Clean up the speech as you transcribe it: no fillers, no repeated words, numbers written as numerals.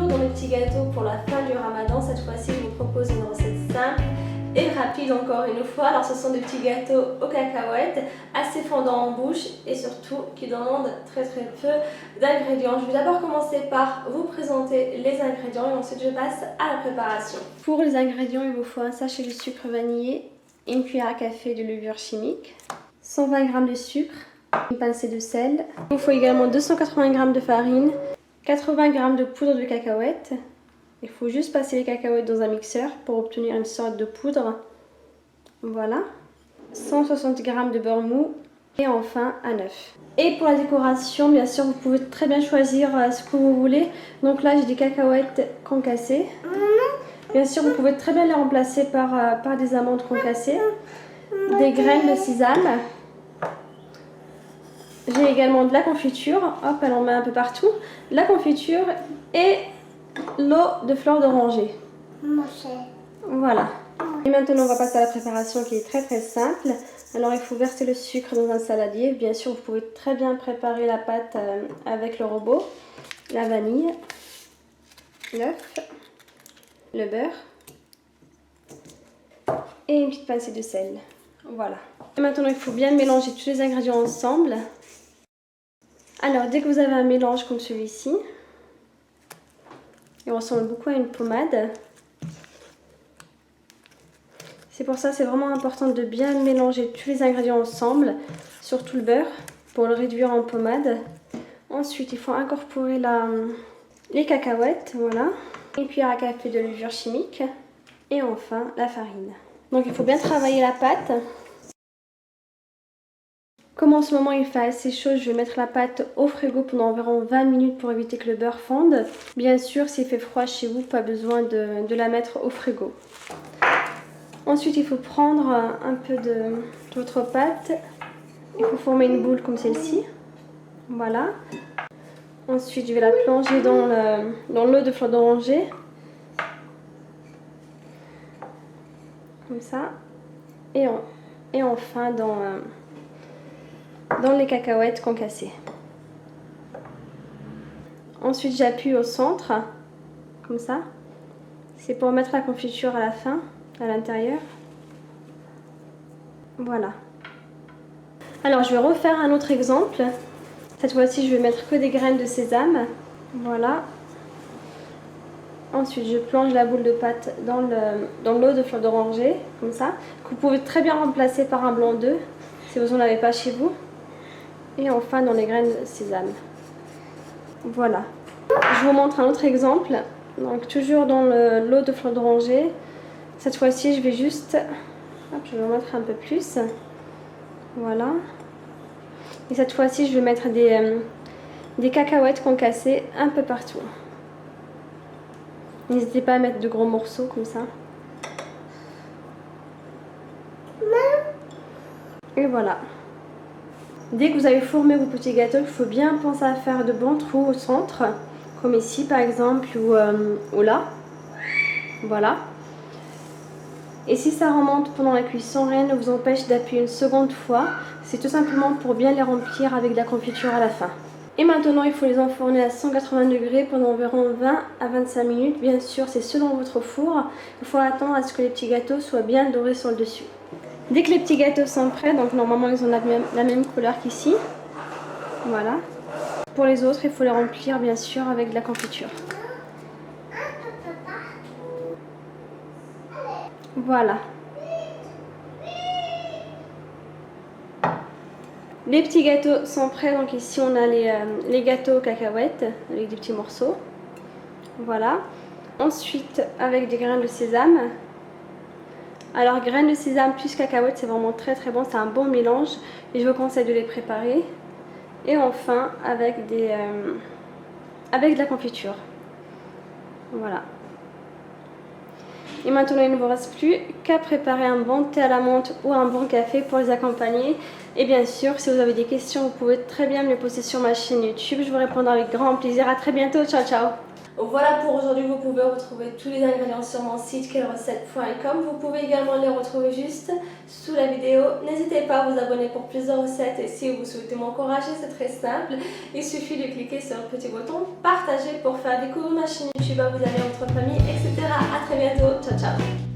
toujours dans les petits gâteaux pour la fin du ramadan. Cette fois-ci, je vous propose une recette simple et rapide encore une fois. Alors ce sont des petits gâteaux aux cacahuètes, assez fondants en bouche et surtout qui demandent très peu d'ingrédients. Je vais d'abord commencer par vous présenter les ingrédients et ensuite je passe à la préparation. Pour les ingrédients, il vous faut un sachet de sucre vanillé, une cuillère à café de levure chimique, 120 g de sucre, une pincée de sel. Il vous faut également 280 g de farine, 80 g de poudre de cacahuètes. Il faut juste passer les cacahuètes dans un mixeur pour obtenir une sorte de poudre. Voilà. 160 g de beurre mou et enfin un œuf. Et pour la décoration, bien sûr, vous pouvez très bien choisir ce que vous voulez. Donc là, j'ai des cacahuètes concassées. Bien sûr, vous pouvez très bien les remplacer par des amandes concassées, des graines de sésame. J'ai également de la confiture, hop, elle en met un peu partout, de la confiture et l'eau de fleur d'oranger. Voilà. Et maintenant, on va passer à la préparation qui est très simple. Alors, il faut verser le sucre dans un saladier. Bien sûr, vous pouvez très bien préparer la pâte avec le robot, la vanille, l'œuf, le beurre et une petite pincée de sel. Voilà. Et maintenant, il faut bien mélanger tous les ingrédients ensemble. Alors, dès que vous avez un mélange comme celui-ci, il ressemble beaucoup à une pommade. C'est pour ça, c'est vraiment important de bien mélanger tous les ingrédients ensemble, surtout le beurre, pour le réduire en pommade. Ensuite, il faut incorporer les cacahuètes, voilà. Une cuillère à café de levure chimique et enfin la farine. Donc, il faut bien travailler la pâte. Comme en ce moment il fait assez chaud, je vais mettre la pâte au frigo pendant environ 20 minutes pour éviter que le beurre fonde. Bien sûr, s'il fait froid chez vous, pas besoin de la mettre au frigo. Ensuite, il faut prendre un peu de votre pâte. Il faut former une boule comme celle-ci. Voilà. Ensuite, je vais la plonger dans l'eau de fleur d'oranger. Comme ça. Et enfin dans les cacahuètes concassées. Ensuite, j'appuie au centre, comme ça. C'est pour mettre la confiture à la fin, à l'intérieur. Voilà. Alors, je vais refaire un autre exemple. Cette fois-ci, je vais mettre que des graines de sésame. Voilà. Ensuite, je plonge la boule de pâte dans l'eau de fleur d'oranger, comme ça. Que vous pouvez très bien remplacer par un blanc d'œuf, si vous n'en avez pas chez vous. Et enfin dans les graines de sésame. Voilà. Je vous montre un autre exemple. Donc toujours dans l'eau de fleur d'oranger. Cette fois-ci je vais juste... Hop, je vais en mettre un peu plus. Voilà. Et cette fois-ci je vais mettre des cacahuètes concassées un peu partout. N'hésitez pas à mettre de gros morceaux comme ça. Et voilà. Dès que vous avez formé vos petits gâteaux, il faut bien penser à faire de bons trous au centre, comme ici par exemple, ou là. Voilà. Et si ça remonte pendant la cuisson, rien ne vous empêche d'appuyer une seconde fois. C'est tout simplement pour bien les remplir avec de la confiture à la fin. Et maintenant, il faut les enfourner à 180 degrés pendant environ 20 à 25 minutes. Bien sûr, c'est selon votre four. Il faut attendre à ce que les petits gâteaux soient bien dorés sur le dessus. Dès que les petits gâteaux sont prêts, donc normalement ils ont la même couleur qu'ici. Voilà. Pour les autres, il faut les remplir bien sûr avec de la confiture. Voilà. Les petits gâteaux sont prêts, donc ici on a les gâteaux aux cacahuètes avec des petits morceaux. Voilà. Ensuite avec des graines de sésame. Alors graines de sésame plus cacahuètes, c'est vraiment très bon, c'est un bon mélange et je vous conseille de les préparer. Et enfin avec de la confiture. Voilà. Et maintenant il ne vous reste plus qu'à préparer un bon thé à la menthe ou un bon café pour les accompagner. Et bien sûr, si vous avez des questions, vous pouvez très bien me les poser sur ma chaîne YouTube. Je vous répondrai avec grand plaisir. À très bientôt, ciao ciao. Voilà pour aujourd'hui, vous pouvez retrouver tous les ingrédients sur mon site quellecrecettes.com. Vous pouvez également les retrouver juste sous la vidéo. N'hésitez pas à vous abonner pour plus de recettes et si vous souhaitez m'encourager, c'est très simple. Il suffit de cliquer sur le petit bouton partager pour faire découvrir ma chaîne YouTube à vos amis, votre famille, etc. À très bientôt, ciao ciao.